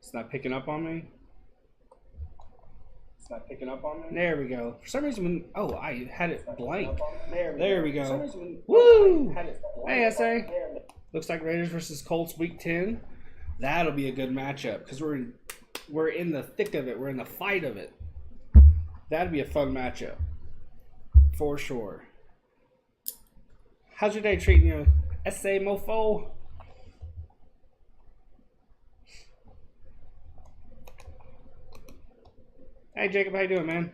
It's not picking up on me. There we go. For some reason, I had it blank. There we go. Woo! Hey, SA. Looks like Raiders versus Colts week 10. That'll be a good matchup because we're in the thick of it. We're in the fight of it. That'd be a fun matchup for sure. How's your day treating you, SA mofo? Hey Jacob, how you doing, man?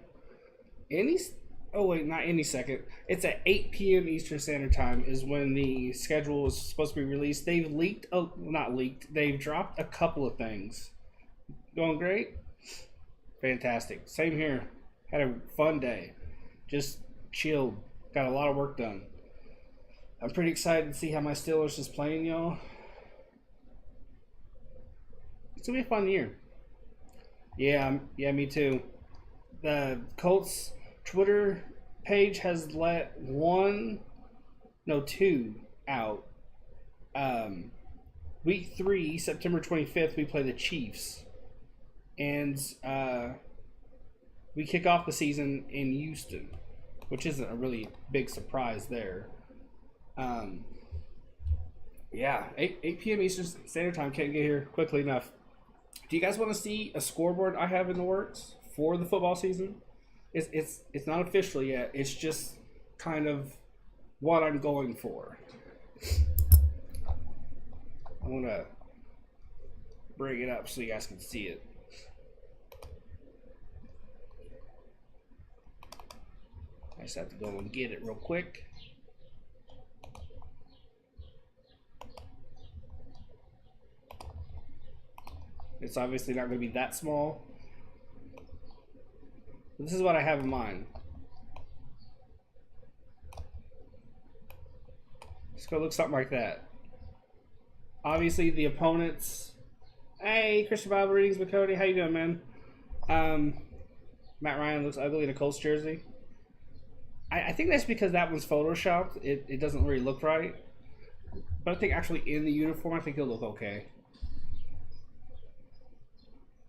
Not any second. It's at 8 p.m. Eastern Standard Time is when the schedule is supposed to be released. They've leaked, not leaked. They've dropped a couple of things. Going great? Fantastic. Same here. Had a fun day. Just chilled. Got a lot of work done. I'm pretty excited to see how my Steelers is playing, y'all. It's gonna be a fun year. Yeah, me too. The Colts Twitter page has let two out. Week 3, September 25th, we play the Chiefs. And we kick off the season in Houston, which isn't a really big surprise there. 8 p.m. Eastern Standard Time. Can't get here quickly enough. Do you guys want to see a scoreboard I have in the works for the football season? It's not official yet. It's just kind of what I'm going for. I want to bring it up so you guys can see it. I just have to go and get it real quick. It's obviously not going to be that small. This is what I have in mind. It's going to look something like that. Obviously, the opponents. Hey, Christian Bible Readings with Cody. How you doing, man? Matt Ryan looks ugly in a Colts jersey. I think that's because that one's photoshopped. It doesn't really look right. But I think actually in the uniform, I think he'll look okay.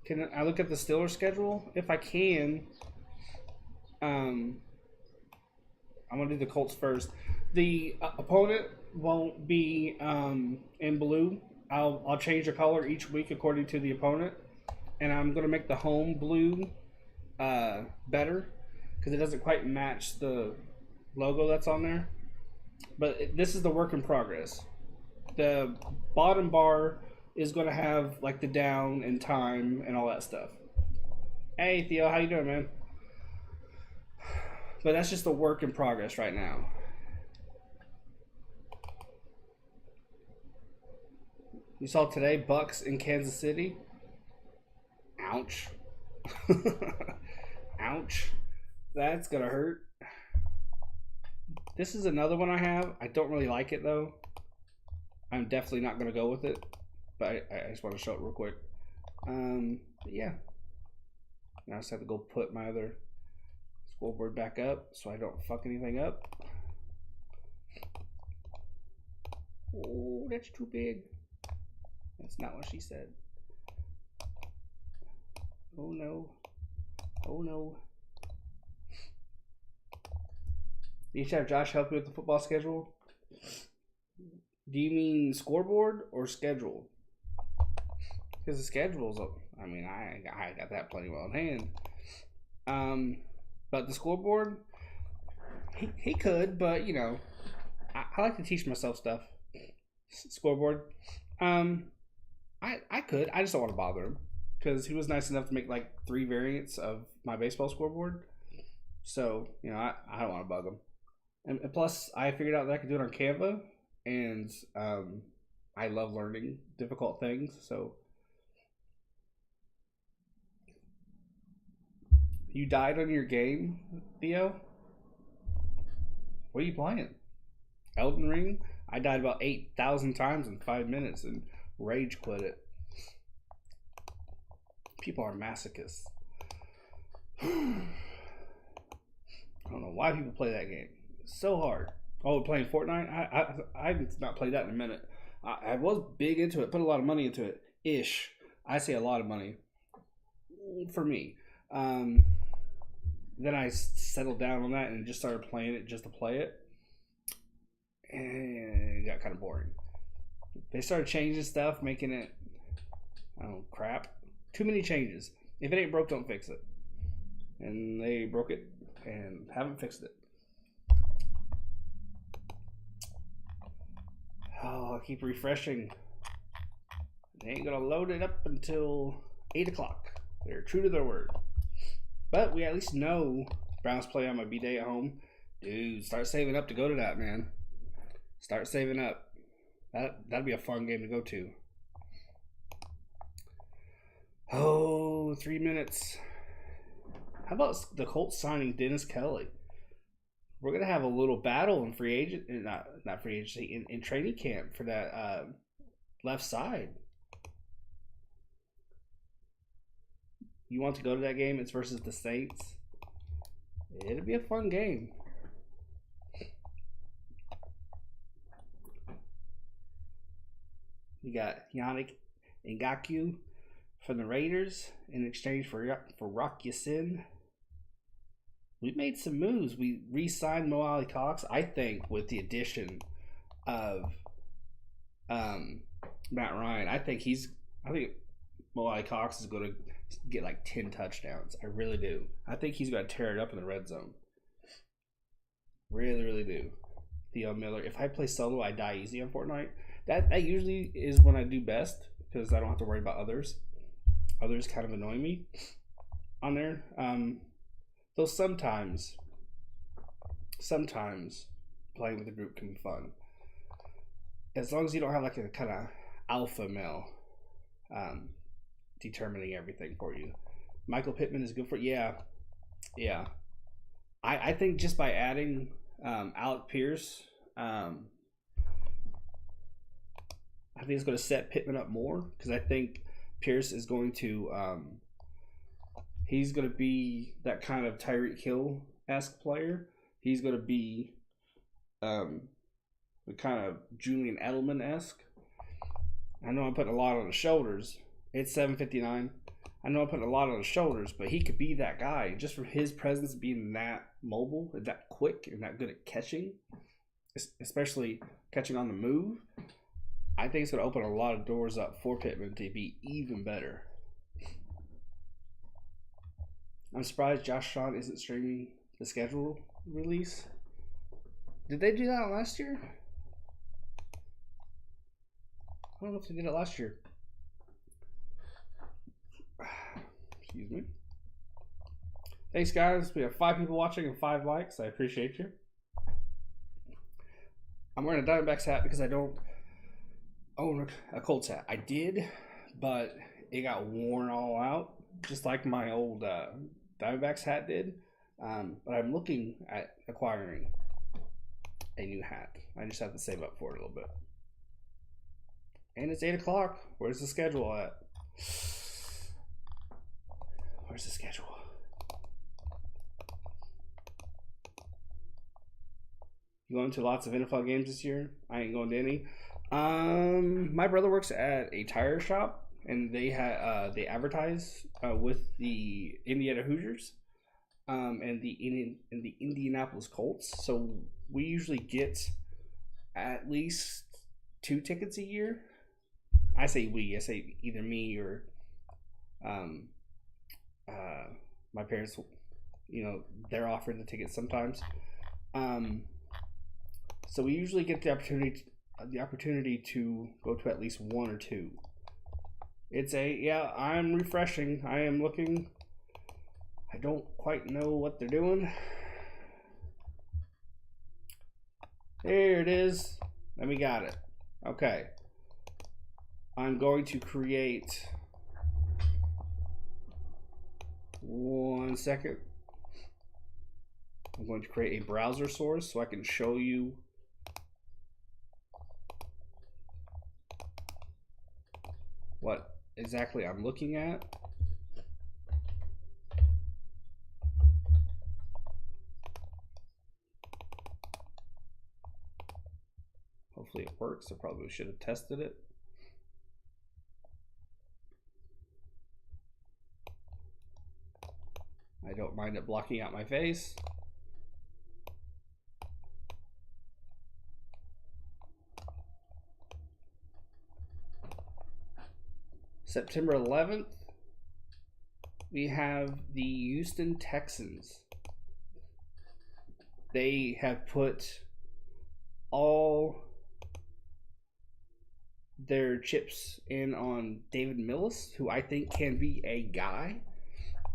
Can I look at the Steelers schedule? If I can, I'm going to do the Colts first. The opponent won't be in blue. I'll change the color each week according to the opponent. And I'm going to make the home blue better because it doesn't quite match the logo that's on there. But this is the work in progress. The bottom bar is going to have like the down and time and all that stuff. Hey Theo, how you doing, man? But that's just the work in progress right now. You saw today Bucks in Kansas City. Ouch. Ouch. That's gonna hurt. This is another one I have. I don't really like it though. I'm definitely not gonna go with it. But I just want to show it real quick. Yeah. Now I just have to go put my other scoreboard back up so I don't fuck anything up. Oh, that's too big. That's not what she said. Oh no. Oh no. You should have Josh help you with the football schedule. Do you mean scoreboard or schedule? Because the schedule's, I mean, I got that plenty well in hand. But the scoreboard, he could, but you know, I like to teach myself stuff. Scoreboard, I could. I just don't want to bother him because he was nice enough to make like 3 variants of my baseball scoreboard. So you know, I don't want to bug him. And plus, I figured out that I could do it on Canva, and I love learning difficult things. So. You died on your game, Theo? What are you playing? Elden Ring? I died about 8,000 times in 5 minutes and rage quit it. People are masochists. I don't know why people play that game. It's so hard. Oh, playing Fortnite? I've not played that in a minute. I was big into it. Put a lot of money into it. Ish. I say a lot of money for me. Um, then I settled down on that and just started playing it just to play it, and it got kind of boring. They started changing stuff, making it, I don't know, crap. Too many changes. If it ain't broke, don't fix it. And they broke it and haven't fixed it. Oh, I keep refreshing. They ain't gonna load it up until 8 o'clock. They're true to their word. But we at least know Browns play on my B-Day at home. Dude, start saving up to go to that, man. Start saving up. That'd be a fun game to go to. Oh, 3 minutes. How about the Colts signing Dennis Kelly? We're gonna have a little battle in free agent, not free agency, in training camp for that left side. You want to go to that game? It's versus the Saints. It'll be a fun game. You got Yannick Ngakoue from the Raiders in exchange for Rock Ya-Sin. We made some moves. We re-signed Mo Ali Cox. I think with the addition of Matt Ryan, I think Mo Ali Cox is going to get like 10 touchdowns. I really do. I think he's going to tear it up in the red zone. Really, really do. Theo Miller. If I play solo, I die easy on Fortnite. That usually is when I do best because I don't have to worry about others. Others kind of annoy me on there. Though sometimes playing with a group can be fun. As long as you don't have like a kind of alpha male determining everything for you. Michael Pittman is good for yeah. I think just by adding Alec Pierce, I think it's going to set Pittman up more because I think Pierce is going to he's going to be that kind of Tyreek Hill-esque player. He's going to be the kind of Julian Edelman-esque. I know I'm putting a lot on his shoulders. It's 7:59. I know I'm putting a lot on his shoulders, but he could be that guy just from his presence being that mobile and that quick and that good at catching, especially catching on the move. I think it's going to open a lot of doors up for Pittman to be even better. I'm surprised Josh Sean isn't streaming the schedule release. Did they do that last year? I don't know if they did it last year. Excuse me. Thanks, guys. We have 5 people watching and 5 likes. I appreciate you. I'm wearing a Diamondbacks hat because I don't own a Colts hat. I did, but it got worn all out, just like my old Diamondbacks hat did. But I'm looking at acquiring a new hat. I just have to save up for it a little bit. And it's 8 o'clock. Where's the schedule at? Where's the schedule? You going to lots of NFL games this year? I ain't going to any. My brother works at a tire shop, and they advertise with the Indiana Hoosiers, and the Indianapolis Colts. So we usually get at least 2 tickets a year. I say either me or my parents. You know, they're offering the tickets sometimes. So we usually get the opportunity to go to at least 1 or 2. I'm refreshing. I am looking. I don't quite know what they're doing. There it is. And we got it. Okay. I'm going to create 1 second. I'm going to create a browser source so I can show you what exactly I'm looking at. Hopefully it works. I probably should have tested it. don't mind it blocking out my face. September 11th, we have the Houston Texans. They have put all their chips in on David Millis, who I think can be a guy,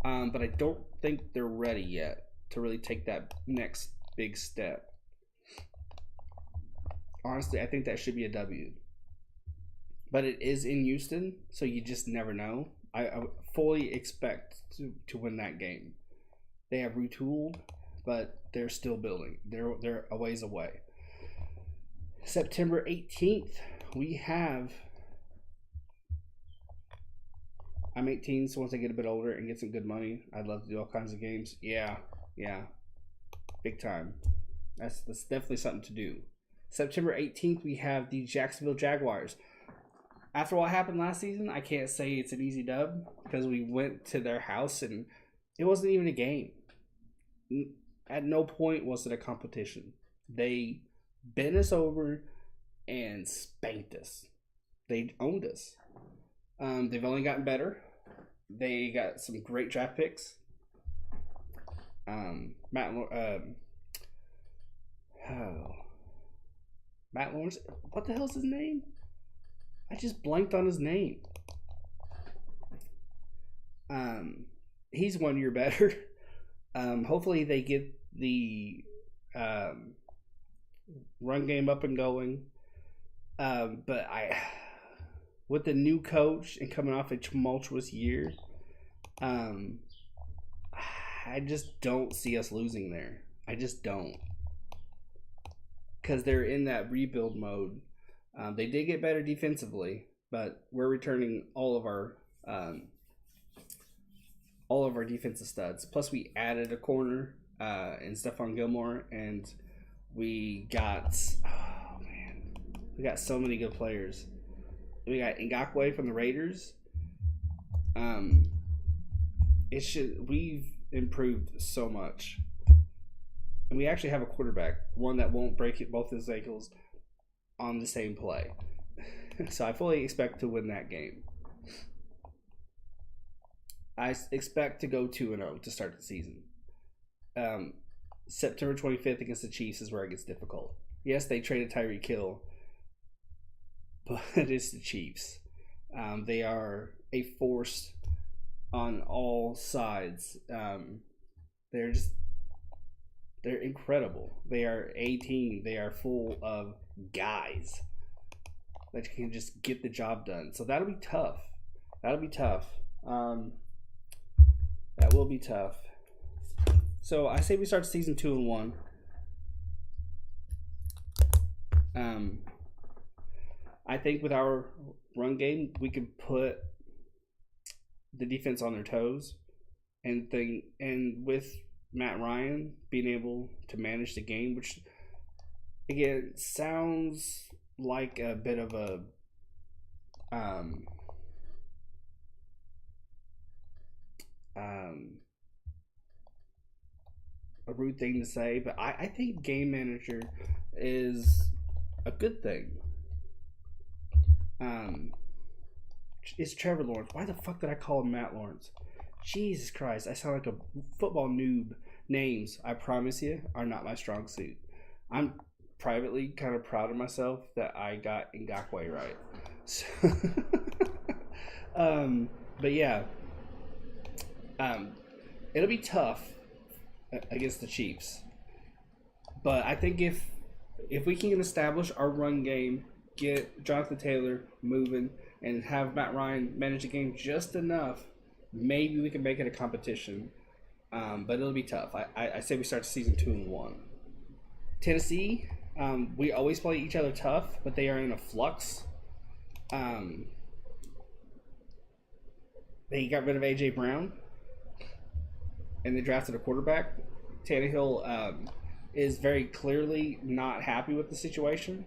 but I don't think they're ready yet to really take that next big step. Honestly, I think that should be a W. But it is in Houston, so you just never know. I fully expect to win that game. They have retooled, but they're still building. They're a ways away. September 18th, we have... I'm 18, so once I get a bit older and get some good money, I'd love to do all kinds of games. Yeah. Big time. That's definitely something to do. September 18th, we have the Jacksonville Jaguars. After what happened last season, I can't say it's an easy dub because we went to their house and it wasn't even a game. At no point was it a competition. They bent us over and spanked us. They owned us. They've only gotten better. They got some great draft picks. Matt Lawrence. What the hell's his name? I just blanked on his name. He's 1 year better. Hopefully they get the run game up and going. But with the new coach and coming off a tumultuous year, I just don't see us losing there. I just don't. Because they're in that rebuild mode. They did get better defensively, but we're returning all of our defensive studs. Plus, we added a corner in Stephon Gilmore, and we got so many good players. We got Ngakoue from the Raiders. We've improved so much, and we actually have a quarterback, one that won't break both his ankles on the same play. So I fully expect to win that game. I expect to go 2-0 to start the season. September 25th against the Chiefs is where it gets difficult. Yes, they traded Tyreek Hill, but it's the Chiefs. They are a force on all sides. They're incredible. They are a team. They are full of guys that can just get the job done. So that'll be tough. That will be tough. So I say we start season 2-1. I think with our run game, we can put the defense on their toes, and with Matt Ryan being able to manage the game, which again sounds like a bit of a rude thing to say, but I think game manager is a good thing. It's Trevor Lawrence. Why the fuck did I call him Matt Lawrence? Jesus Christ, I sound like a football noob. Names, I promise you, are not my strong suit. I'm privately kind of proud of myself that I got Ngakoue right. So, but yeah, it'll be tough against the Chiefs. But I think if we can establish our run game, get Jonathan Taylor moving, and have Matt Ryan manage the game just enough, maybe we can make it a competition. But it'll be tough. I say we start season 2-1. Tennessee, we always play each other tough, but they are in a flux. They got rid of A.J. Brown, and they drafted a quarterback. Tannehill is very clearly not happy with the situation.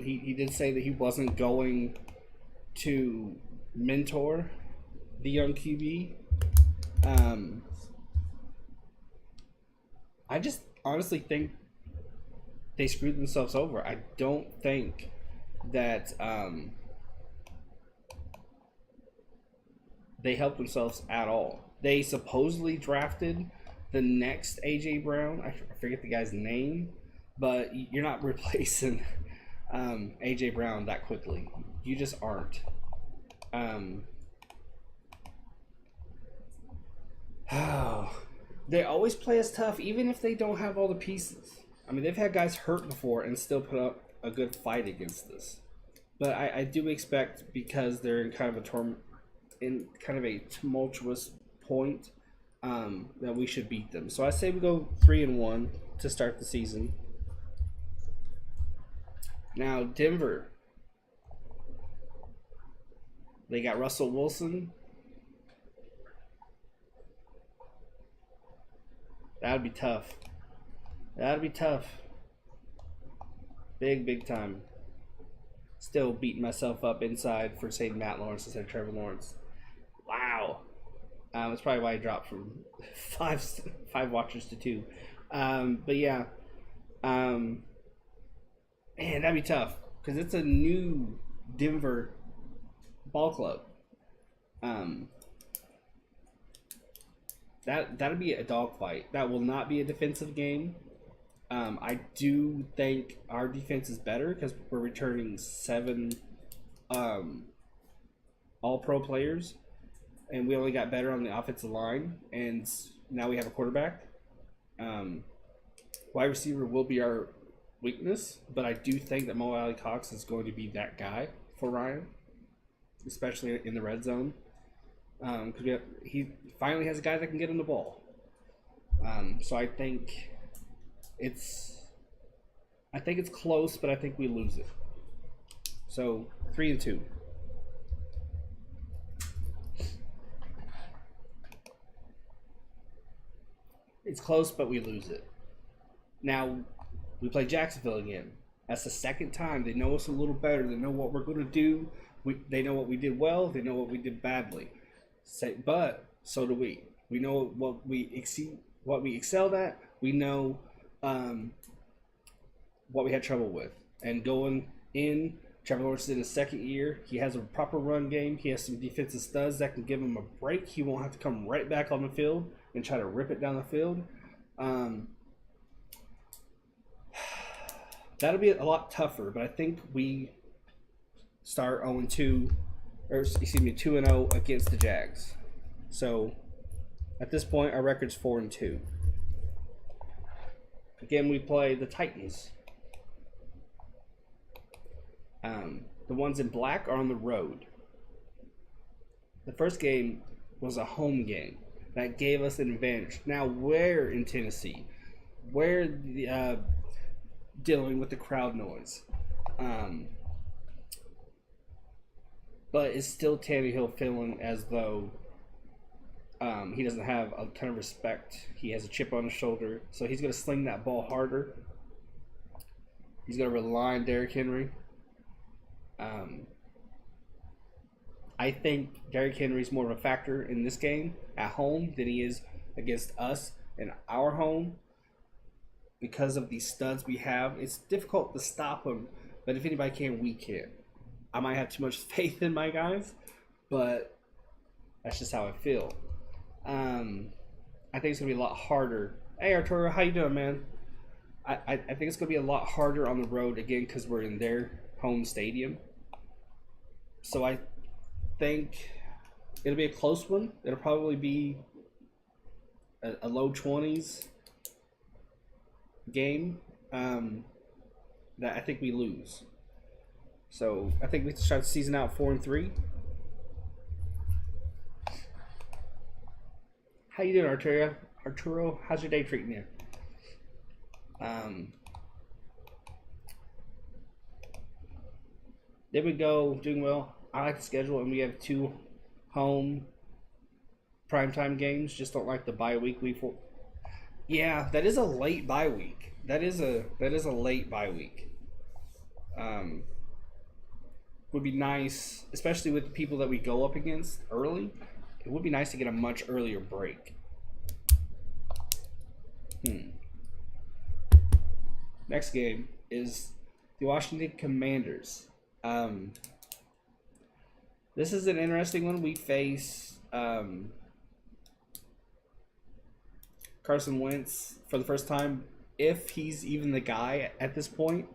He did say that he wasn't going to mentor the young QB. Um, I just honestly think they screwed themselves over. I don't think that they helped themselves at all. They supposedly drafted the next AJ Brown. I forget the guy's name, but you're not replacing AJ Brown that quickly. You just aren't. Oh, they always play us tough, even if they don't have all the pieces. I mean, they've had guys hurt before and still put up a good fight against us. But I do expect, because they're in kind of a tumultuous point, that we should beat them. So I say we go 3-1 to start the season. Now Denver, they got Russell Wilson. That'd be tough. That'd be tough. Big time. Still beating myself up inside for saying Matt Lawrence instead of Trevor Lawrence. Wow. That's probably why I dropped from five watchers to 2. But yeah. Man, that'd be tough. Because it's a new Denver ball club. That'll be a dogfight. That will not be a defensive game. I do think our defense is better because we're returning 7 all-pro players, and we only got better on the offensive line, and now we have a quarterback. Wide receiver will be our weakness, but I do think that Mo Alley Cox is going to be that guy for Ryan, especially in the red zone. Because he finally has a guy that can get him the ball. So I think it's close, but I think we lose it. So 3-2. It's close, but we lose it. Now we play Jacksonville again. That's the second time. They know us a little better. They know what we're going to do. They know what we did well. They know what we did badly. But so do we. We know what we excelled at. We know what we had trouble with. And going in, Trevor Lawrence is in his second year. He has a proper run game. He has some defensive studs that can give him a break. He won't have to come right back on the field and try to rip it down the field. That'll be a lot tougher, but I think we start 2-0 against the Jags. So at this point, our record's 4-2. Again, we play the Titans. The ones in black are on the road. The first game was a home game that gave us an advantage. Now we're in Tennessee. We're dealing with the crowd noise. But it's still Tannehill feeling as though he doesn't have a ton of respect. He has a chip on his shoulder. So he's going to sling that ball harder. He's going to rely on Derrick Henry. I think Derrick Henry's more of a factor in this game at home than he is against us in our home. Because of these studs we have, it's difficult to stop him. But if anybody can, we can. I might have too much faith in my guys, but that's just how I feel. I think it's gonna be a lot harder. Hey Arturo, how you doing, man? I think it's gonna be a lot harder on the road again because we're in their home stadium. So I think it'll be a close one. It'll probably be a low 20s game that I think we lose. So I think we start the season out 4-3. How you doing, Arturo? Arturo, how's your day treating you? There we go, doing well. I like the schedule, and we have 2 home primetime games. Just don't like the bye week. Yeah, that is a late bye week. That is a late bye week. Would be nice, especially with the people that we go up against early. It would be nice to get a much earlier break. Next game is the Washington Commanders. This is an interesting one. We face Carson Wentz for the first time, if he's even the guy at this point.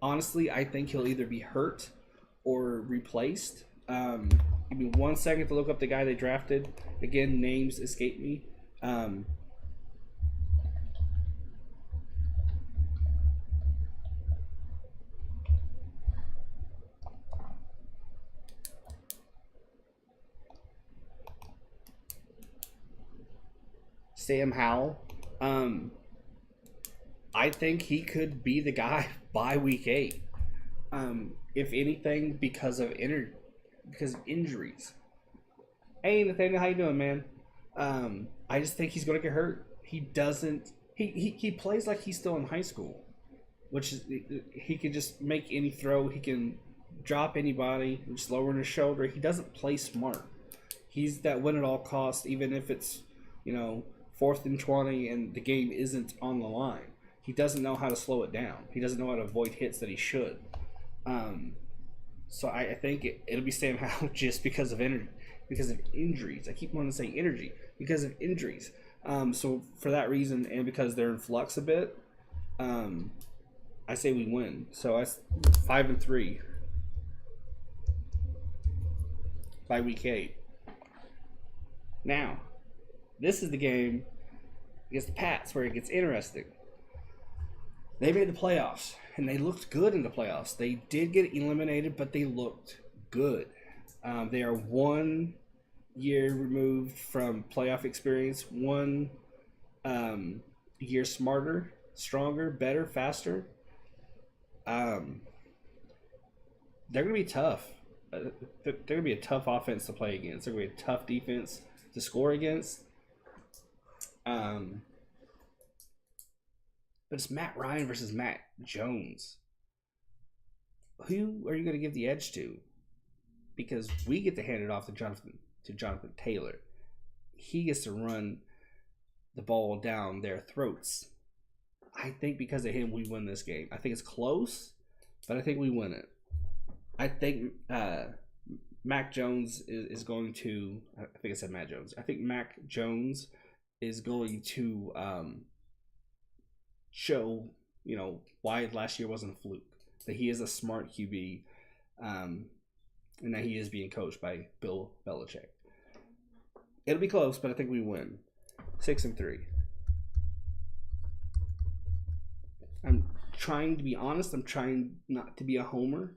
Honestly, I think he'll either be hurt or replaced. Give me 1 second to look up the guy they drafted. Again, names escape me. Sam Howell. I think he could be the guy by week 8. If anything, because of injuries. Hey, Nathaniel, how you doing, man? I just think he's gonna get hurt. He doesn't. He plays like he's still in high school, which is he can just make any throw. He can drop anybody, just lower his shoulder. He doesn't play smart. He's that win at all costs, even if it's 4th and 20 and the game isn't on the line. He doesn't know how to slow it down. He doesn't know how to avoid hits that he should. So I think it'll be Sam Howell just because of injuries. I keep wanting to say energy because of injuries. So for that reason, and because they're in flux a bit, I say we win. So I 5-3 by week 8. Now, this is the game against the Pats where it gets interesting. They made the playoffs, and they looked good in the playoffs. They did get eliminated, but they looked good. They are 1 year removed from playoff experience, 1 year smarter, stronger, better, faster. They're going to be tough. They're going to be a tough offense to play against. They're going to be a tough defense to score against. But it's Matt Ryan versus Matt Jones. Who are you going to give the edge to? Because we get to hand it off to Jonathan Taylor. He gets to run the ball down their throats. I think because of him, we win this game. I think it's close, but I think we win it. I think Mac Jones is going to. I think I said Matt Jones. I think Mac Jones is going to show, why last year wasn't a fluke. That he is a smart QB, and that he is being coached by Bill Belichick. It'll be close, but I think we win. 6-3. I'm trying to be honest. I'm trying not to be a homer.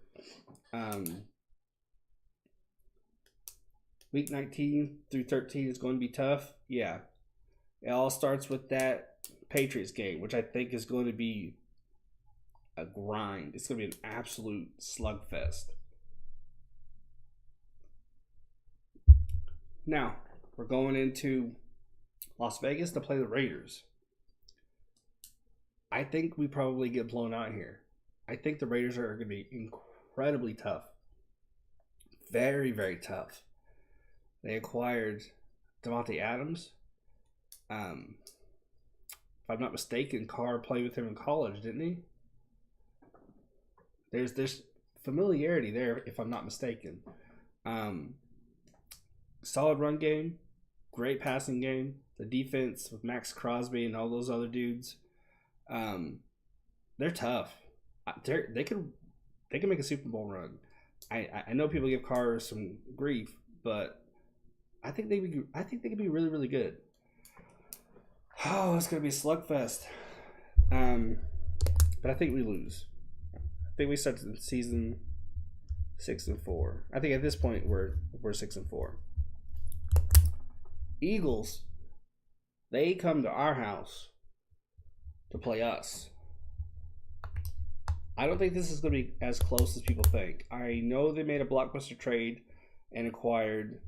Week 19 through 13 is going to be tough. Yeah. It all starts with that Patriots game, which I think is going to be a grind. It's going to be an absolute slugfest. Now, we're going into Las Vegas to play the Raiders. I think we probably get blown out here. I think the Raiders are going to be incredibly tough. Very, very tough. They acquired Devontae Adams. If I'm not mistaken, Carr played with him in college, didn't he? There's familiarity there, if I'm not mistaken. Solid run game, great passing game. The defense with Max Crosby and all those other dudes, they're tough. They can make a Super Bowl run. I know people give Carr some grief, but I think they could be really, really good. Oh, it's gonna be a slugfest. But I think we lose. I think we start the season 6-4. I think at this point we're 6-4. Eagles, they come to our house to play us. I don't think this is going to be as close as people think. I know they made a blockbuster trade and acquired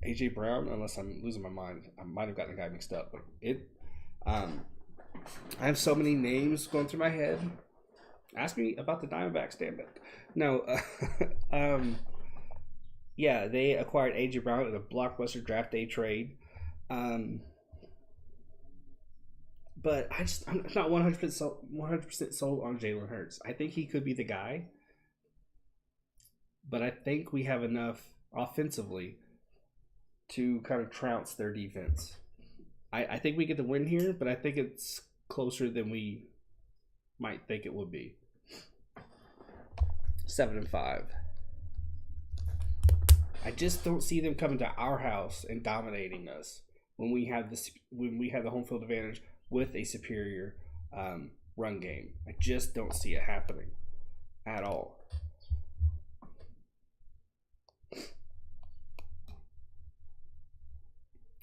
A.J. Brown, unless I'm losing my mind. I might have gotten the guy mixed up. But I have so many names going through my head. Ask me about the Diamondbacks, damn it. No. Yeah, they acquired AJ Brown in a blockbuster draft day trade. Um, but I'm not 100% sold on Jalen Hurts. I think he could be the guy, but I think we have enough offensively to kind of trounce their defense. I think we get the win here, but I think it's closer than we might think it would be. 7-5. I just don't see them coming to our house and dominating us when we have the home field advantage with a superior run game. I just don't see it happening at all.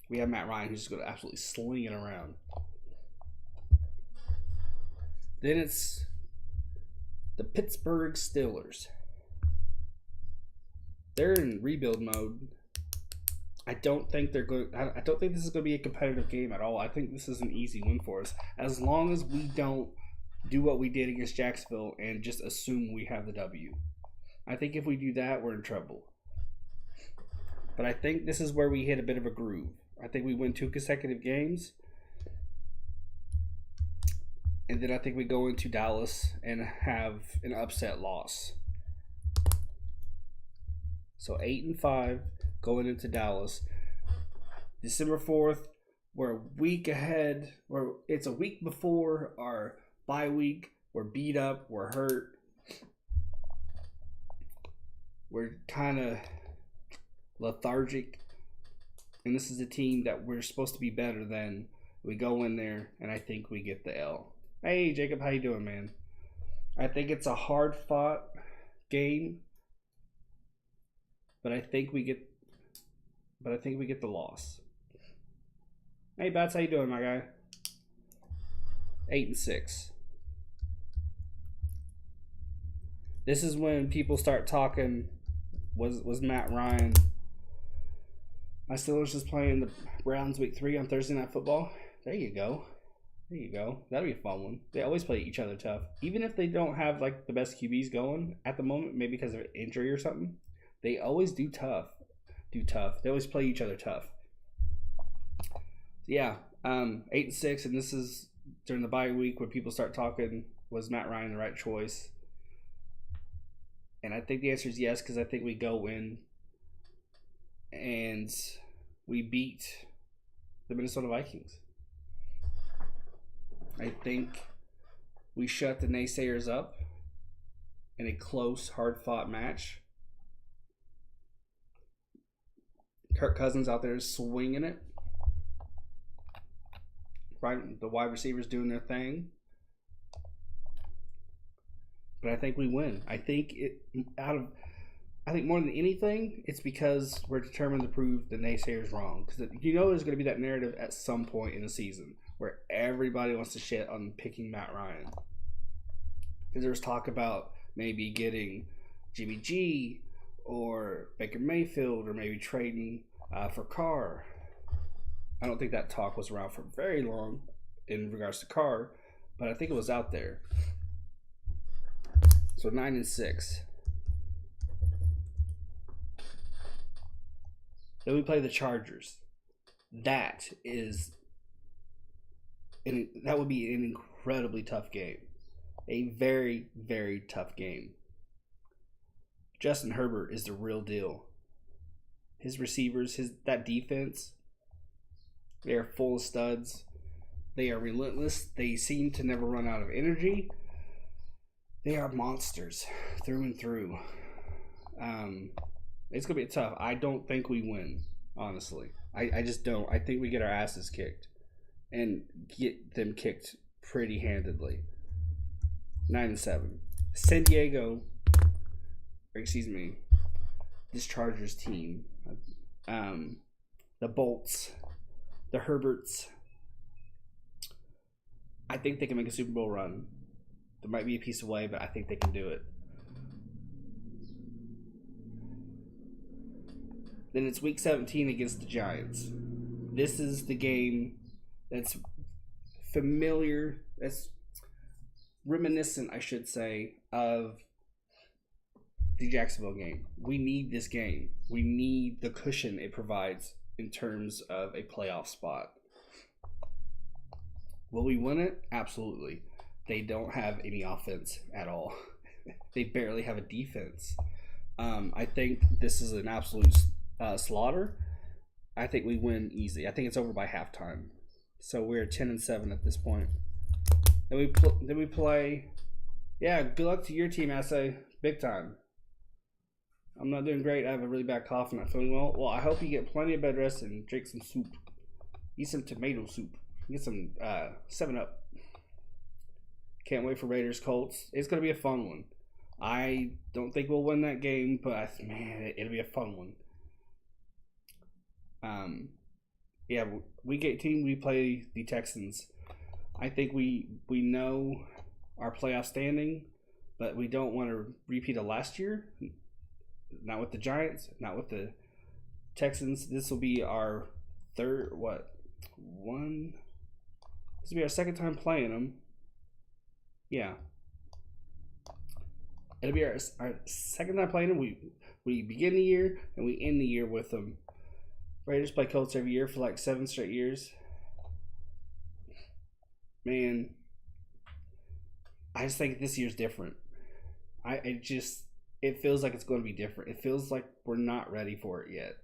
We have Matt Ryan who's just going to absolutely sling it around. Then it's the Pittsburgh Steelers. They're in rebuild mode. I don't think they're going. I don't think this is going to be a competitive game at all. I think this is an easy win for us, as long as we don't do what we did against Jacksonville and just assume we have the W. I think if we do that, we're in trouble. But I think this is where we hit a bit of a groove. I think we win 2 consecutive games. And then I think we go into Dallas and have an upset loss. So 8-5 going into Dallas. December 4th, we're a week ahead. It's a week before our bye week. We're beat up. We're hurt. We're kind of lethargic. And this is a team that we're supposed to be better than. We go in there, and I think we get the L. Hey, Jacob, how you doing, man? I think it's a hard-fought game, but I think we get the loss. Hey, Bats, how you doing, my guy? 8-6. This is when people start talking. Was Matt Ryan? My Steelers is playing the Browns week 3 on Thursday Night Football. There you go. There you go. That'll be a fun one. They always play each other tough. Even if they don't have like the best QBs going at the moment, maybe because of injury or something, they always do tough. They always play each other tough. Yeah, 8-6, and this is during the bye week where people start talking, was Matt Ryan the right choice? And I think the answer is yes, because I think we go in and we beat the Minnesota Vikings. I think we shut the naysayers up in a close, hard-fought match. Kirk Cousins out there swinging it. Right, the wide receivers doing their thing. But I think we win. I think more than anything, it's because we're determined to prove the naysayers wrong. Because there's going to be that narrative at some point in the season where everybody wants to shit on picking Matt Ryan. Because there was talk about maybe getting Jimmy G or Baker Mayfield or maybe trading for Carr. I don't think that talk was around for very long in regards to Carr, but I think it was out there. So 9-6. Then we play the Chargers. That would be an incredibly tough game. A very, very tough game. Justin Herbert is the real deal. His receivers, that defense, they are full of studs. They are relentless. They seem to never run out of energy. They are monsters through and through. It's going to be tough. I don't think we win, honestly. I just don't. I think we get our asses kicked and get them kicked pretty handedly. 9-7. San Diego, this Chargers team, the Bolts, the Herberts, I think they can make a Super Bowl run. There might be a piece away, but I think they can do it. Then it's week 17 against the Giants. This is the game that's familiar, that's reminiscent, I should say, of the Jacksonville game. We need this game. We need the cushion it provides in terms of a playoff spot. Will we win it? Absolutely. They don't have any offense at all. They barely have a defense. I think this is an absolute slaughter. I think we win easy. I think it's over by halftime. So we're 10-7 at this point. Then we play. Yeah, good luck to your team, Assay. Big time. I'm not doing great. I have a really bad cough and not feeling well. Well, I hope you get plenty of bed rest and drink some soup. Eat some tomato soup. Get some 7-Up. Can't wait for Raiders Colts. It's going to be a fun one. I don't think we'll win that game, but man, it'll be a fun one. Yeah, week 18 we play the Texans. I think we know our playoff standing, but we don't want to repeat of last year. Not with the Giants, not with the Texans. This will be our this will be our second time playing them. Yeah. It'll be our second time playing them. We begin the year and we end the year with them. Raiders play Colts every year for like 7 straight years. Man, I just think this year's different. It feels like it's going to be different. It feels like we're not ready for it yet.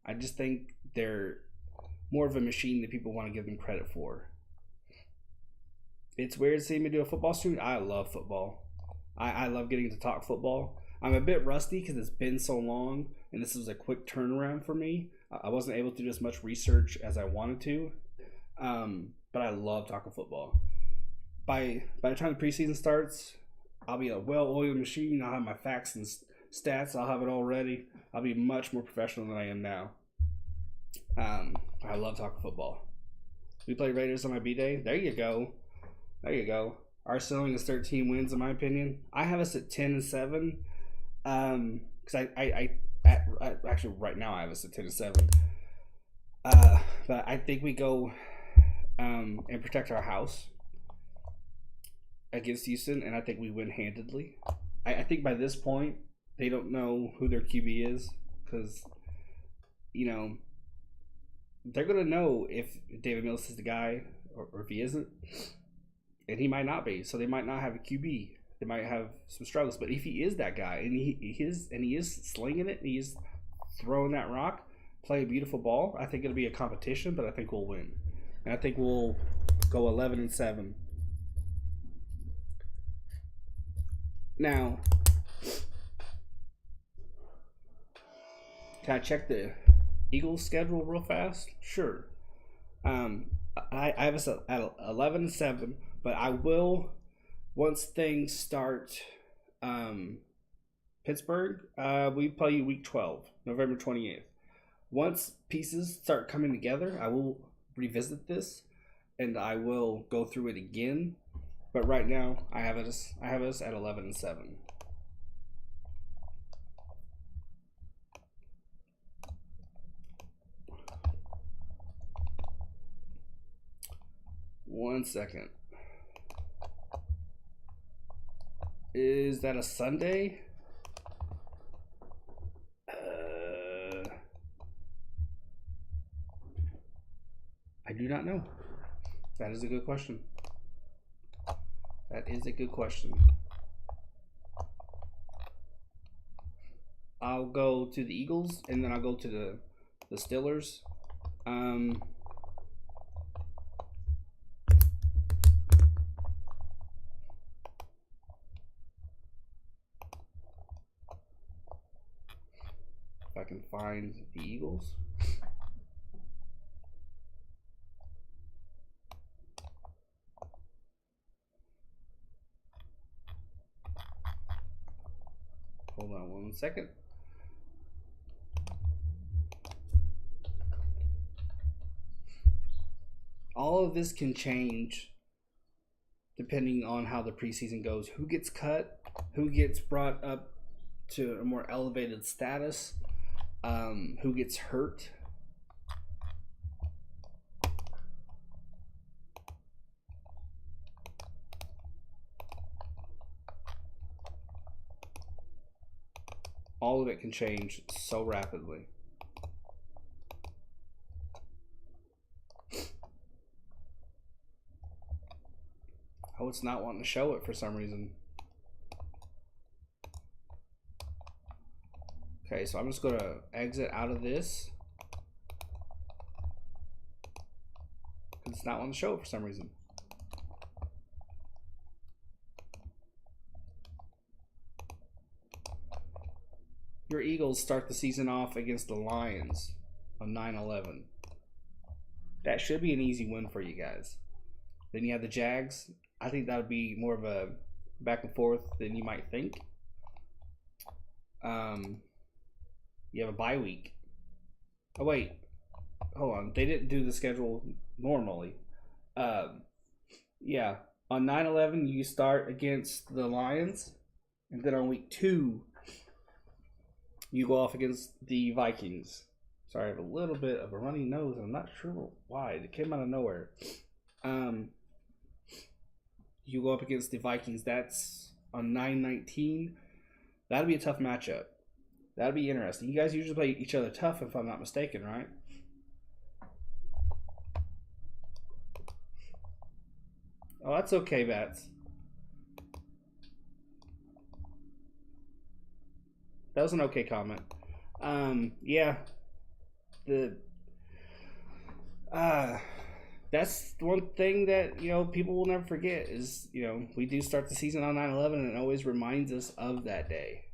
I just think they're more of a machine than people want to give them credit for. It's weird seeing me do a football stream. I love football. I love getting to talk football. I'm a bit rusty because it's been so long, and this was a quick turnaround for me. I wasn't able to do as much research as I wanted to, but I love talking football. By the time the preseason starts, I'll be a well-oiled machine. I'll have my facts and stats. I'll have it all ready. I'll be much more professional than I am now. I love talking football. We play Raiders on my B-Day. There you go. There you go. Our ceiling is 13 wins, in my opinion. I have us at 10-7. Because actually right now I have us at 10-7. But I think we go and protect our house against Houston, and I think we win handedly. I think by this point they don't know who their QB is, because they're gonna know if David Mills is the guy or if he isn't, and he might not be. So they might not have a QB. They might have some struggles, but if he is that guy and he is slinging it, and he is throwing that rock, play a beautiful ball, I think it'll be a competition, but I think we'll win, and I think we'll go 11-7. Now, can I check the Eagles schedule real fast? Sure. I have us at 11-7, but I will, once things start. Pittsburgh, we play you week 12, November 28th. Once pieces start coming together, I will revisit this and I will go through it again. But right now, I have us at 11-7. One second. Is that a Sunday? I do not know. That is a good question. That is a good question. I'll go to the Eagles, and then I'll go to the Steelers. If I can find the Eagles. Hold on 1 second. All of this can change depending on how the preseason goes. Who gets cut? Who gets brought up to a more elevated status? Who gets hurt? All of it can change so rapidly. Oh, it's not wanting to show it for some reason. Okay, so I'm just going to exit out of this. Because it's not wanting to show it for some reason. Your Eagles start the season off against the Lions on 9/11. That should be an easy win for you guys. Then you have the Jags. I think that would be more of a back and forth than you might think. You have a bye week. Oh wait, hold on. They didn't do the schedule normally. Yeah, on 9/11 you start against the Lions, and then on week 2 you go off against the Vikings. Sorry, I have a little bit of a runny nose, and I'm not sure why. It came out of nowhere. You go up against the Vikings. That's on 9/19. That'll be a tough matchup. That'll be interesting. You guys usually play each other tough, if I'm not mistaken, right? Oh, that's okay, Bats. That was an okay comment. Yeah. That's one thing that people will never forget is we do start the season on 9/11, and it always reminds us of that day.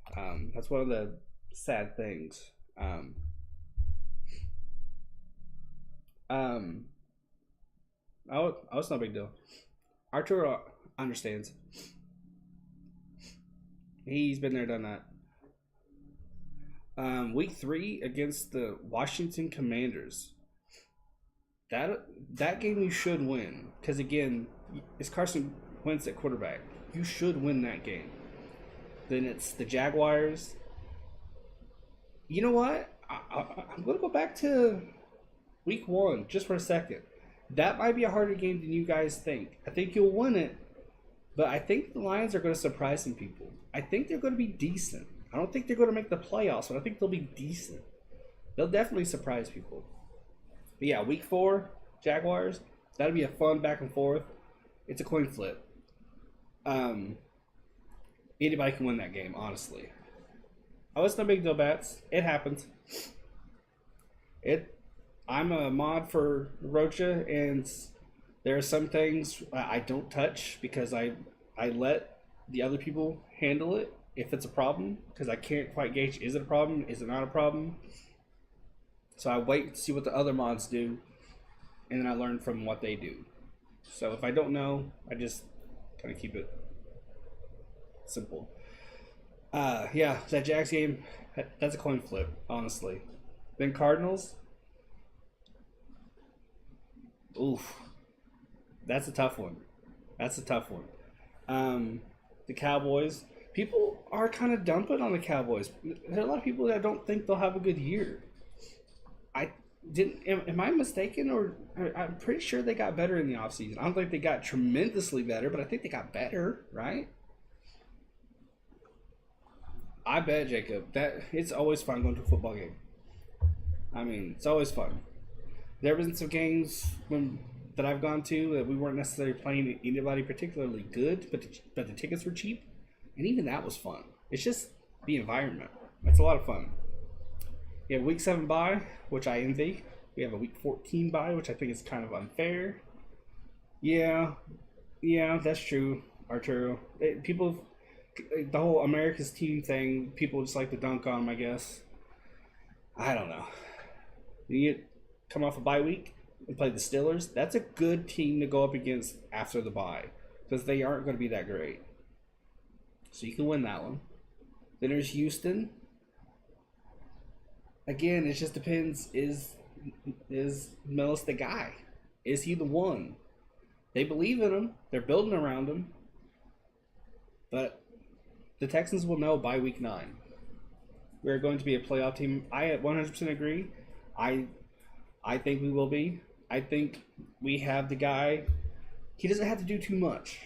That's one of the sad things. Oh, it's no big deal. Arturo understands. He's been there, done that. Week 3 against the Washington Commanders. That game you should win, because again, it's Carson Wentz at quarterback. You should win that game. Then it's the Jaguars. You know what? I'm going to go back to week 1 just for a second. That might be a harder game than you guys think. I think you'll win it, but I think the Lions are going to surprise some people. I think they're going to be decent. I don't think they're going to make the playoffs, but I think they'll be decent. They'll definitely surprise people. But yeah, week 4, Jaguars. That'll be a fun back and forth. It's a coin flip. Anybody can win that game, honestly. Oh, it's no big deal, Bats. It happens. I'm a mod for Rocha, and there are some things I don't touch because I let the other people handle it if it's a problem, because I can't quite gauge, is it a problem, is it not a problem? So I wait to see what the other mods do, and then I learn from what they do. So if I don't know, I just kind of keep it simple. Yeah, that Jags game, that's a coin flip, honestly. Then Cardinals. Oof. That's a tough one. The Cowboys. People are kind of dumping on the Cowboys. There are a lot of people that don't think they'll have a good year. Am I mistaken, or I'm pretty sure they got better in the offseason. I don't think they got tremendously better, but I think they got better, right? I bet, Jacob, that it's always fun going to a football game. I mean, it's always fun. There have been some games that I've gone to that we weren't necessarily playing anybody particularly good, but the tickets were cheap, and even that was fun. It's just the environment. It's a lot of fun. We have week 7 bye, which I envy. We have a week 14 bye, which I think is kind of unfair. Yeah, that's true, Arturo. The whole America's team thing, people just like to dunk on them, I guess. I don't know. You come off a bye week and play the Steelers. That's a good team to go up against after the bye, because they aren't going to be that great. So you can win that one. Then there's Houston. Again, it just depends. Is Millis the guy? Is he the one? They believe in him. They're building around him. But the Texans will know by week 9. We're going to be a playoff team. I 100% agree. I think we will be. I think we have the guy. He doesn't have to do too much.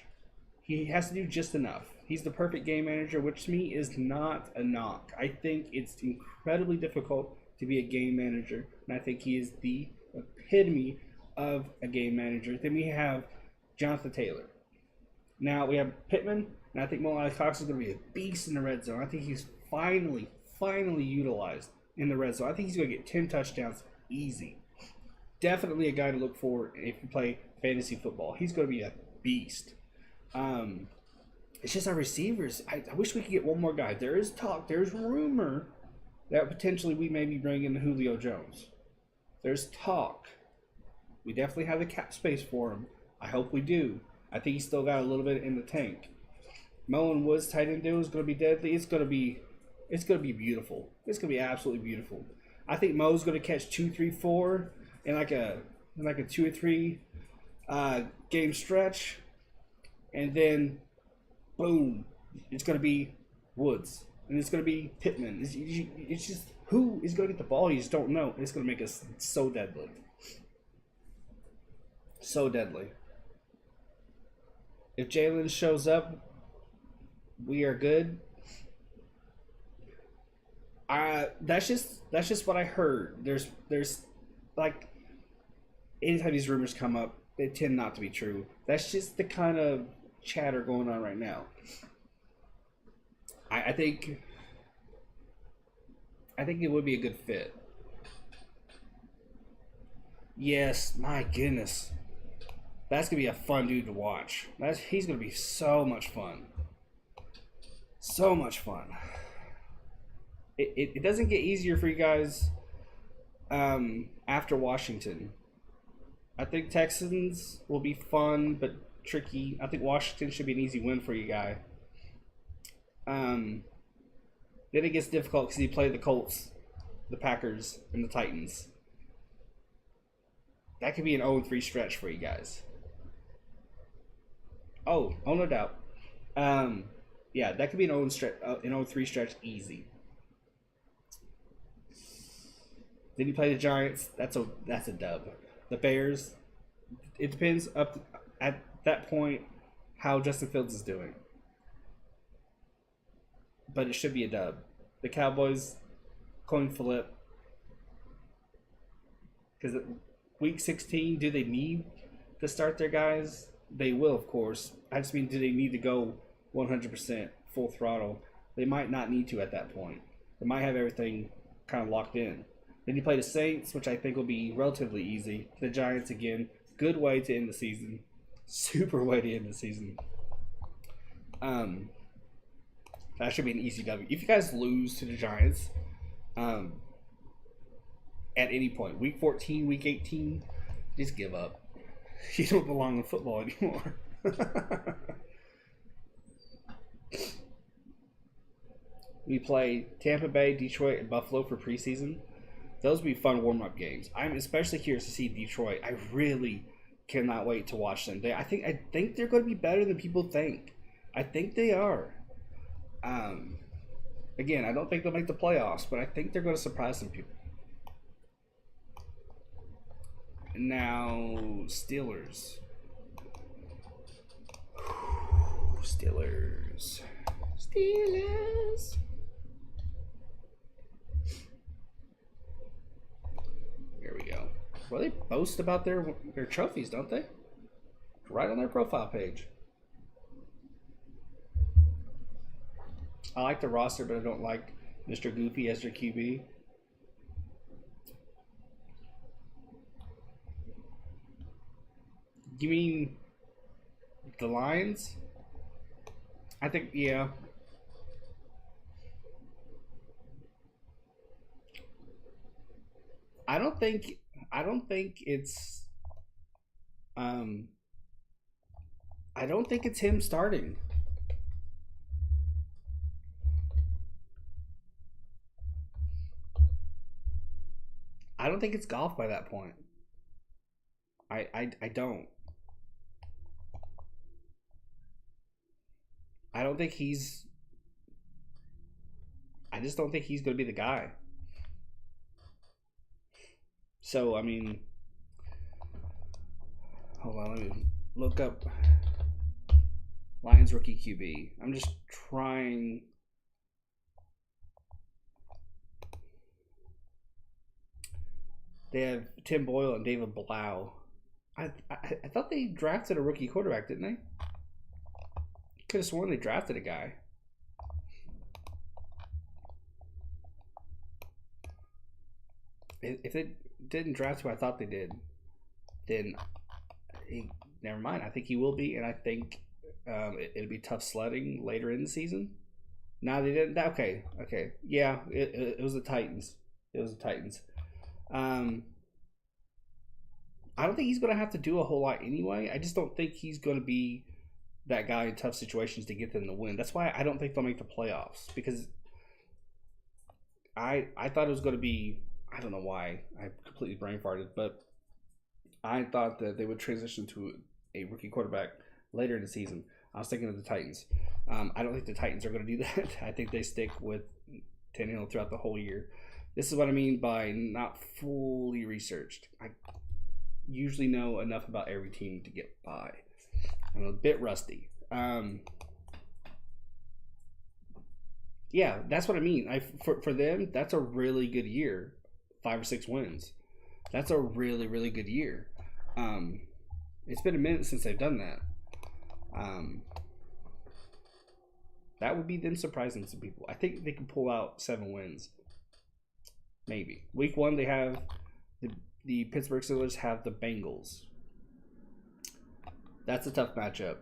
He has to do just enough. He's the perfect game manager, which to me is not a knock. I think it's incredibly difficult to be a game manager, and I think he is the epitome of a game manager. Then we have Jonathan Taylor. Now we have Pittman, and I think Mo Cox is going to be a beast in the red zone. I think he's finally utilized in the red zone. I think he's going to get 10 touchdowns easy. Definitely a guy to look for if you play fantasy football. He's going to be a beast. It's just our receivers. I wish we could get one more guy. There is talk, there's rumor that potentially we may be bringing in Julio Jones. There's talk. We definitely have the cap space for him. I hope we do. I think he's still got a little bit in the tank. Mo and Woods tight end deal is going to be deadly. It's going to be beautiful. It's going to be absolutely beautiful. I think Mo's going to catch 2, 3, 4 in like a 2 or 3 game stretch, and then boom, it's going to be Woods, and it's going to be Pittman. It's just who is going to get the ball. You just don't know. It's going to make us so deadly. So deadly. If Jalen shows up, we are good. That's just what I heard. There's like, anytime these rumors come up, they tend not to be true. That's just the kind of chatter going on right now. I think it would be a good fit. Yes, my goodness. That's going to be a fun dude to watch. He's going to be so much fun. So much fun. It doesn't get easier for you guys after Washington. I think Texans will be fun but tricky. I think Washington should be an easy win for you guy. Then it gets difficult because you play the Colts, the Packers, and the Titans. That could be an 0-3 stretch for you guys. Oh, no doubt. Yeah, that could be an 0-3 stretch easy. Then you play the Giants. That's a dub. The Bears. It depends at that point how Justin Fields is doing. But it should be a dub. The Cowboys, coin flip. Because week 16, do they need to start their guys? They will, of course. I just mean, do they need to go 100% full throttle? They might not need to at that point. They might have everything kind of locked in. Then you play the Saints, which I think will be relatively easy. The Giants again. Good way to end the season. Super way to end the season. That should be an easy W. If you guys lose to the Giants, at any point, week 14, week 18, just give up. You don't belong in football anymore. We play Tampa Bay, Detroit, and Buffalo for preseason. Those will be fun warm-up games. I'm especially curious to see Detroit. I really cannot wait to watch them. I think they're going to be better than people think. I think they are. Again, I don't think they'll make the playoffs, but I think they're going to surprise some people. Now, Steelers. Steelers. Here we go. Well, they boast about their trophies, don't they? Right on their profile page. I like the roster, but I don't like Mr. Goofy as their QB. You mean the Lions? I think, yeah. I don't think it's I don't think it's him starting. I don't think it's golf by that point. I don't. I don't think he's. I just don't think he's going to be the guy. So, I mean, hold on, let me look up. Lions rookie QB. I'm just trying. They have Tim Boyle and David Blau. I thought they drafted a rookie quarterback, didn't they? Could have sworn they drafted a guy. If they didn't draft who I thought they did, then never mind. I think he will be, and I think it'll be tough sledding later in the season. No, they didn't. Okay, okay, yeah, it was the Titans. It was the Titans. Um, I don't think he's going to have to do a whole lot anyway. I just don't think he's going to be that guy in tough situations to get them to win. That's why I don't think they'll make the playoffs, because I thought it was going to be. I don't know why I completely brain farted, but I thought that they would transition to a rookie quarterback later in the season. I was thinking of the Titans. I don't think the Titans are going to do that. I think they stick with Tannehill throughout the whole year. This is what I mean by not fully researched. I usually know enough about every team to get by. I'm a bit rusty. Yeah, that's what I mean. For them, that's a really good year. 5 or 6 wins. That's a really, really good year. It's been a minute since they've done that. That would be them surprising some people. I think they can pull out 7 wins. Maybe. Week 1, they have the Pittsburgh Steelers have the Bengals. That's a tough matchup.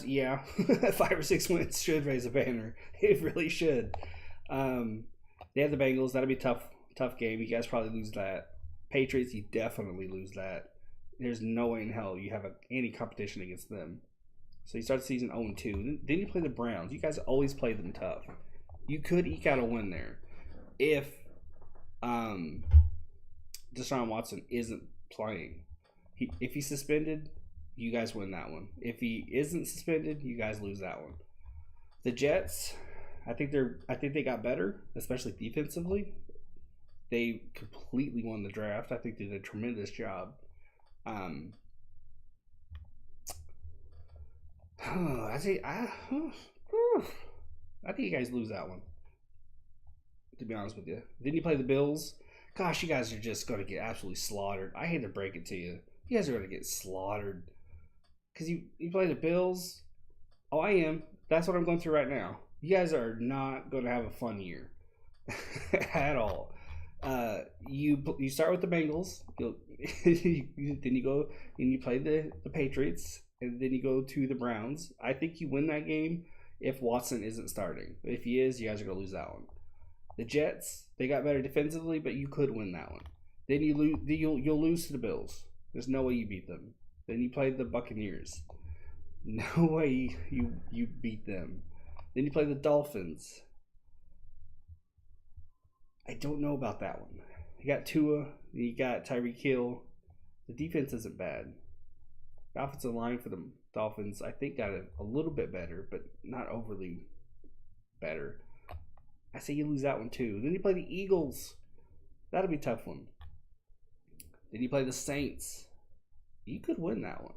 Yeah, 5 or 6 wins should raise a banner. It really should. They have the Bengals. That'll be a tough game. You guys probably lose that. Patriots, you definitely lose that. There's no way in hell you have any competition against them. So you start the season 0-2. Then you play the Browns. You guys always play them tough. You could eke out a win there if Deshaun Watson isn't playing. If he's suspended, you guys win that one. If he isn't suspended, you guys lose that one. The Jets, I think they got better, especially defensively. They completely won the draft. I think they did a tremendous job. I think you guys lose that one. To be honest with you, then you play the Bills. Gosh, you guys are just going to get absolutely slaughtered. I hate to break it to you. You guys are going to get slaughtered. Because you play the Bills. Oh, I am. That's what I'm going through right now. You guys are not going to have a fun year. At all. You start with the Bengals. Then you go and you play the Patriots. And then you go to the Browns. I think you win that game if Watson isn't starting. If he is, you guys are going to lose that one. The Jets, they got better defensively, but you could win that one. Then you'll lose to the Bills. There's no way you beat them. Then you play the Buccaneers. No way you beat them. Then you play the Dolphins. I don't know about that one. You got Tua. You got Tyreek Hill. The defense isn't bad. The offensive line for the Dolphins, I think, got a little bit better, but not overly better. I say you lose that one too. Then you play the Eagles. That'll be a tough one. Then you play the Saints. You could win that one.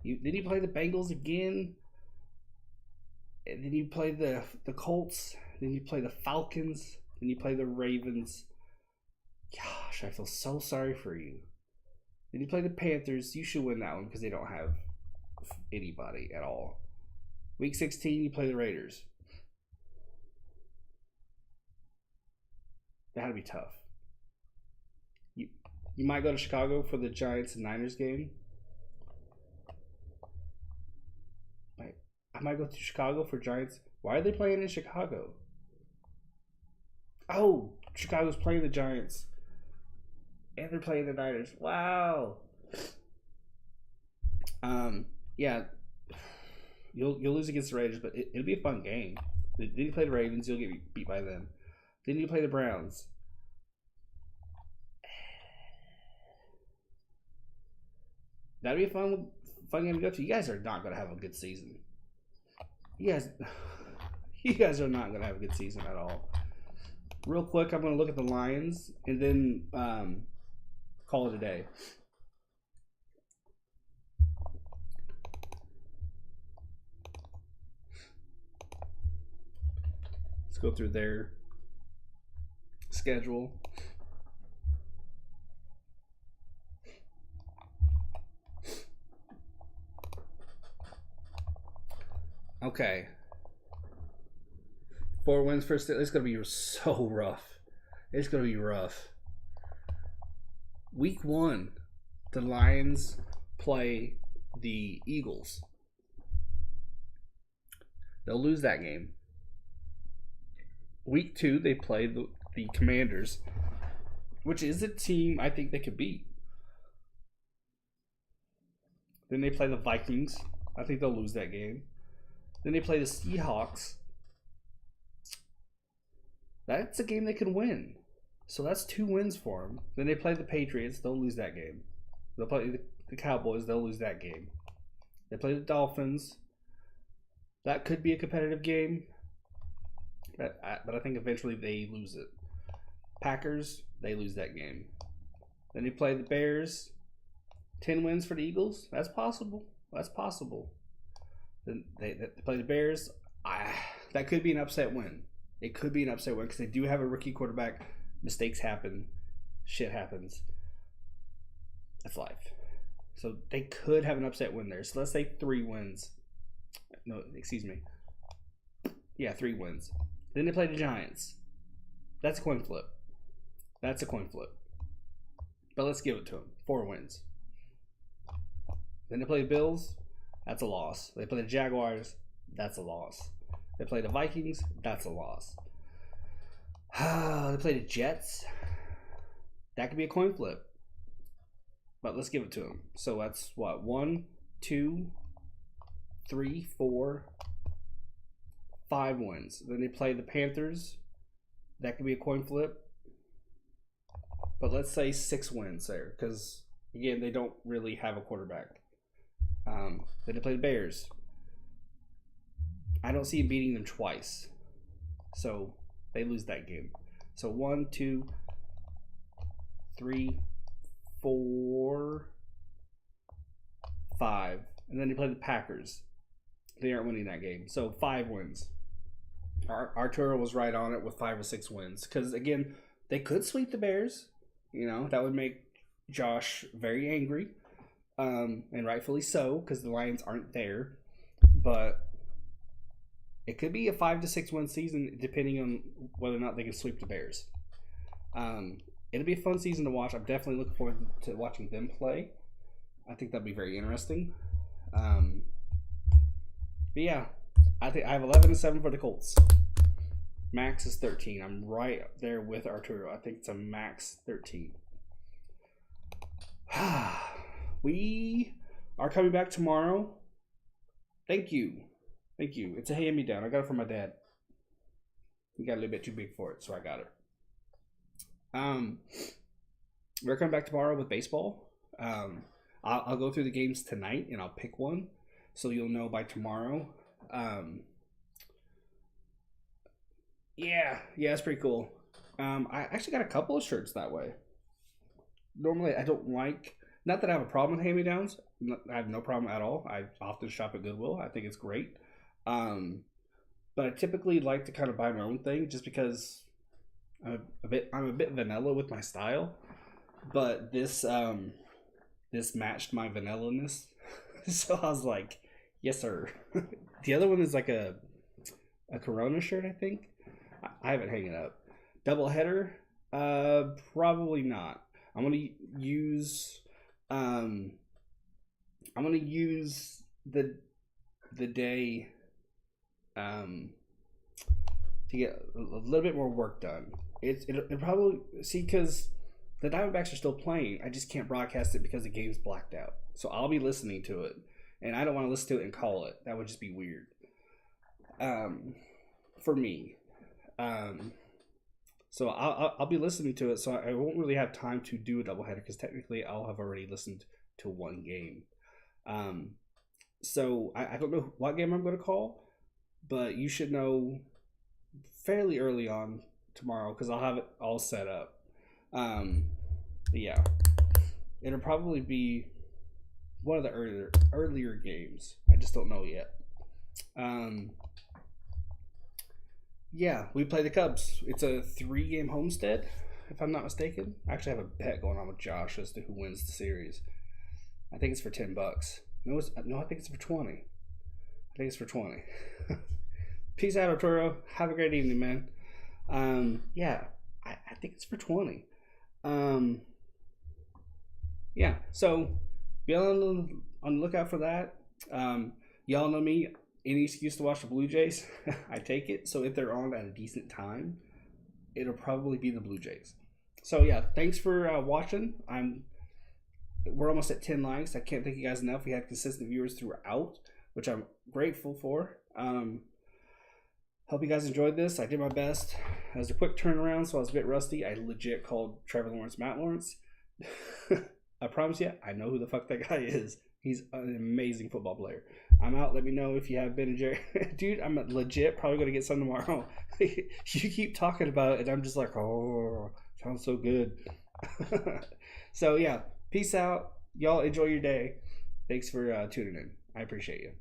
Then you play the Bengals again. And then you play the Colts. Then you play the Falcons. Then you play the Ravens. Gosh, I feel so sorry for you. Then you play the Panthers. You should win that one because they don't have anybody at all. Week 16, you play the Raiders. That'll be tough. You might go to Chicago for the Giants and Niners game. I might go to Chicago for Giants. Why are they playing in Chicago? Oh, Chicago's playing the Giants. And they're playing the Niners. Wow. Yeah. You'll lose against the Raiders, but it'll be a fun game. Then you play the Ravens, you'll get beat by them. Then you play the Browns. That'd be a fun game to go to. You guys are not going to have a good season. You guys are not going to have a good season at all. Real quick, I'm going to look at the Lions and then call it a day. go through their schedule. Okay. 4 wins first. It's going to be so rough. It's going to be rough. Week 1, the Lions play the Eagles. They'll lose that game. Week 2, they play the Commanders, which is a team I think they could beat. Then they play the Vikings. I think they'll lose that game. Then they play the Seahawks. That's a game they can win. So that's 2 wins for them. Then they play the Patriots. They'll lose that game. They'll play the Cowboys. They'll lose that game. They play the Dolphins. That could be a competitive game. But I think eventually they lose it. Packers, they lose that game. Then they play the Bears. 10 wins for the Eagles. That's possible. That's possible. Then they play the Bears. That could be an upset win. It could be an upset win because they do have a rookie quarterback. Mistakes happen. Shit happens. That's life. So they could have an upset win there. So let's say 3 wins. No, excuse me. Yeah, 3 wins. Then they play the Giants. That's a coin flip. That's a coin flip. But let's give it to them. 4 wins. Then they play the Bills. That's a loss. They play the Jaguars. That's a loss. They play the Vikings. That's a loss. They play the Jets. That could be a coin flip. But let's give it to them. So that's what? 1, 2, 3, 4, 5 wins. Then they play the Panthers. That could be a coin flip. But let's say 6 wins there. Because, again, they don't really have a quarterback. Then they play the Bears. I don't see beating them twice. So they lose that game. So 1, 2, 3, 4, 5. And then they play the Packers. They aren't winning that game. So 5 wins. Arturo was right on it with 5 or 6 wins. Because, again, they could sweep the Bears. You know, that would make Josh very angry. And rightfully so, because the Lions aren't there. But it could be a 5 to 6 win season, depending on whether or not they can sweep the Bears. It'll be a fun season to watch. I'm definitely looking forward to watching them play. I think that'll be very interesting. But yeah, I think I have 11-7 for the Colts. Max is 13. I'm right up there with Arturo. I think it's a max 13. We are coming back tomorrow. Thank you. Thank you. It's a hand-me-down. I got it from my dad. He got a little bit too big for it, so I got it. We're coming back tomorrow with baseball. I'll go through the games tonight, and I'll pick one, so you'll know by tomorrow. Yeah, it's pretty cool. I actually got a couple of shirts that way. Normally, I don't like... Not that I have a problem with hand-me-downs. I have no problem at all. I often shop at Goodwill. I think it's great. But I typically like to kind of buy my own thing just because I'm a bit vanilla with my style. But this matched my vanilla-ness. So I was like, yes, sir. The other one is like a Corona shirt, I think. I have it hanging up. Double header? Probably not. I'm gonna use the day to get a little bit more work done. It'll probably see, because the Diamondbacks are still playing. I just can't broadcast it because the game's blacked out. So I'll be listening to it, and I don't want to listen to it and call it. That would just be weird. For me. So I'll be listening to it, so I won't really have time to do a doubleheader because technically I'll have already listened to one game. So I don't know what game I'm going to call, but you should know fairly early on tomorrow because I'll have it all set up. Yeah, it'll probably be one of the earlier games. I just don't know yet. Yeah, we play the Cubs. It's a 3-game homestand, if I'm not mistaken. I actually have a bet going on with Josh as to who wins the series. I think it's for $10. No, I think it's for 20. I think it's for 20. Peace out, Arturo. Have a great evening, man. Yeah, I think it's for 20. Yeah, so be on the lookout for that. Y'all know me. Any excuse to watch the Blue Jays, I take it. So if they're on at a decent time, it'll probably be the Blue Jays. So yeah, thanks for watching. We're almost at 10 likes. I can't thank you guys enough. We had consistent viewers throughout, which I'm grateful for. Hope you guys enjoyed this. I did my best. It was a quick turnaround, so I was a bit rusty. I legit called Trevor Lawrence Matt Lawrence. I promise you, I know who the fuck that guy is. He's an amazing football player. I'm out. Let me know if you have Ben and Jerry. Dude, I'm legit probably going to get some tomorrow. You keep talking about it, and I'm just like, oh, sounds so good. So, yeah, peace out. Y'all enjoy your day. Thanks for tuning in. I appreciate you.